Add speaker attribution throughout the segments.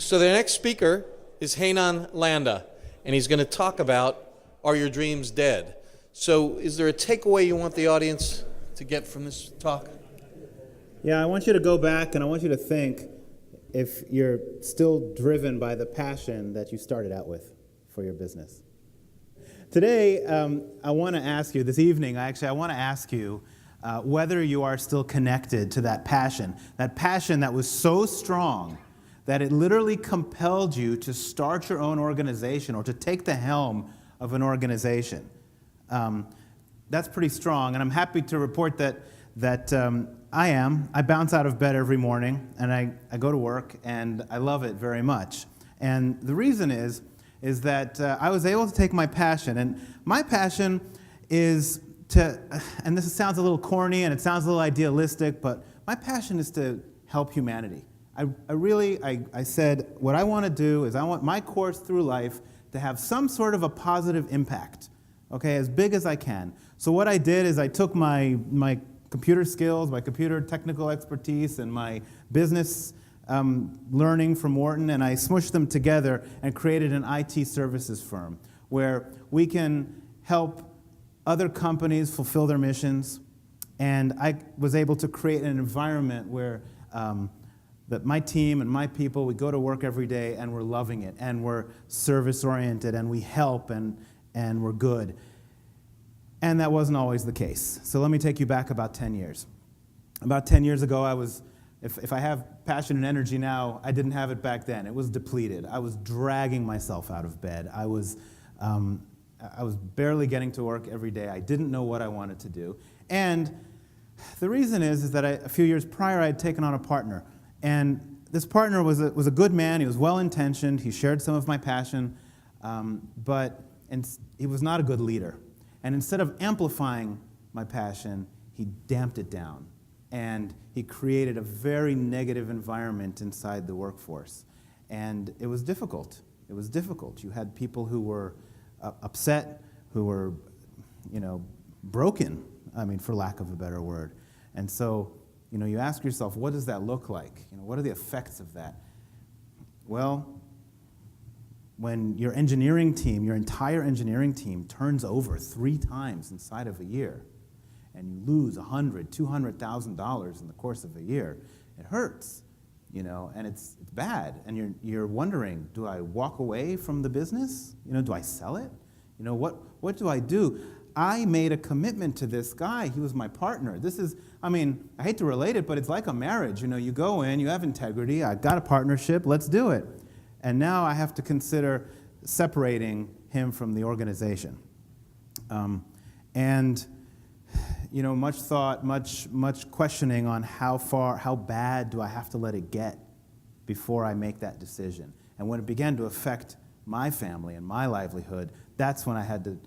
Speaker 1: So the next speaker is Heinan Landa, and he's going to talk about Are Your Dreams Dead? So is there a takeaway you want the audience to get from this talk?
Speaker 2: Yeah, I want you to go back and I want you to think if you're still driven by the passion that you started out with for your business. Today, I want to ask you, this evening, I want to ask you whether you are still connected to that passion that was so strong that it literally compelled you to start your own organization or to take the helm of an organization. That's pretty strong, and I'm happy to report that I am. I bounce out of bed every morning, and I go to work, and I love it very much. And the reason is that I was able to take my passion, and my passion is to, and this sounds a little corny, and it sounds a little idealistic, but my passion is to help humanity. I said, what I want to do is I want my course through life to have some sort of a positive impact, okay, as big as I can. So what I did is I took my computer skills, my computer technical expertise, and my business learning from Wharton, and I smushed them together and created an IT services firm where we can help other companies fulfill their missions. And I was able to create an environment where that my team and my people, we go to work every day and we're loving it, and we're service-oriented, and we help, and we're good. And that wasn't always the case. So let me take you back about 10 years. About 10 years ago, if I have passion and energy now, I didn't have it back then. It was depleted. I was dragging myself out of bed. I was barely getting to work every day. I didn't know what I wanted to do. And the reason is that a few years prior, I had taken on a partner. And this partner was a good man. He was well-intentioned. He shared some of my passion, but he was not a good leader. And instead of amplifying my passion, he damped it down. And he created a very negative environment inside the workforce. And it was difficult. It was difficult. You had people who were upset, who were, broken, for lack of a better word. And so, you ask yourself, what does that look like? What are the effects of that? Well, when your engineering team, your entire engineering team turns over 3 times inside of a year, and you lose $100,000, $200,000 in the course of a year, it hurts, and it's bad. And you're wondering, do I walk away from the business? Do I sell it? What do I do? I made a commitment to this guy. He was my partner. This is, I hate to relate it, but it's like a marriage. You go in, you have integrity. I got a partnership. Let's do it. And now I have to consider separating him from the organization. Much thought, much questioning on how bad do I have to let it get before I make that decision. And when it began to affect my family and my livelihood, that's when I had to,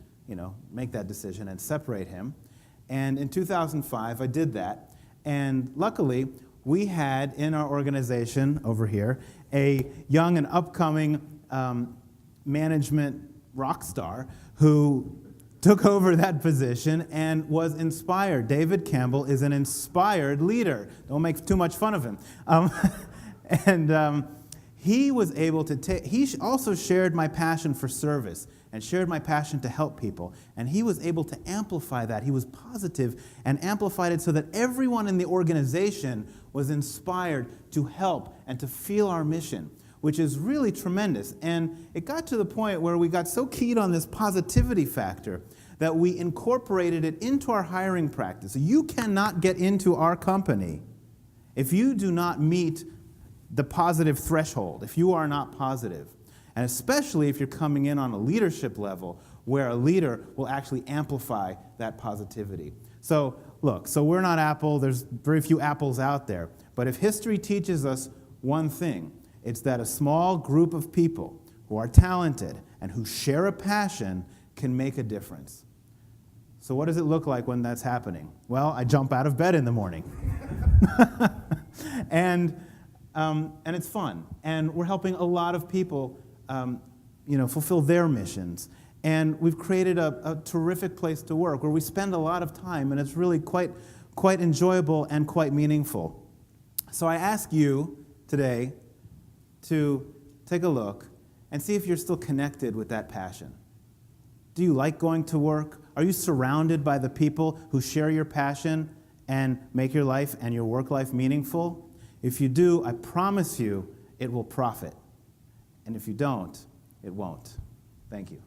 Speaker 2: make that decision and separate him. And in 2005, I did that. And luckily, we had in our organization over here a young and upcoming management rock star who took over that position and was inspired. David Campbell is an inspired leader. Don't make too much fun of him. He was able to he also shared my passion for service and shared my passion to help people. And he was able to amplify that. He was positive and amplified it so that everyone in the organization was inspired to help and to feel our mission, which is really tremendous. And it got to the point where we got so keyed on this positivity factor that we incorporated it into our hiring practice. You cannot get into our company if you do not meet the positive threshold, if you are not positive. And especially if you're coming in on a leadership level where a leader will actually amplify that positivity. So look, we're not Apple. There's very few Apples out there. But if history teaches us one thing, it's that a small group of people who are talented and who share a passion can make a difference. So what does it look like when that's happening? Well, I jump out of bed in the morning. And it's fun. And we're helping a lot of people fulfill their missions. And we've created a terrific place to work where we spend a lot of time, and it's really quite enjoyable and quite meaningful. So I ask you today to take a look and see if you're still connected with that passion. Do you like going to work? Are you surrounded by the people who share your passion and make your life and your work life meaningful? If you do, I promise you it will profit. And if you don't, it won't. Thank you.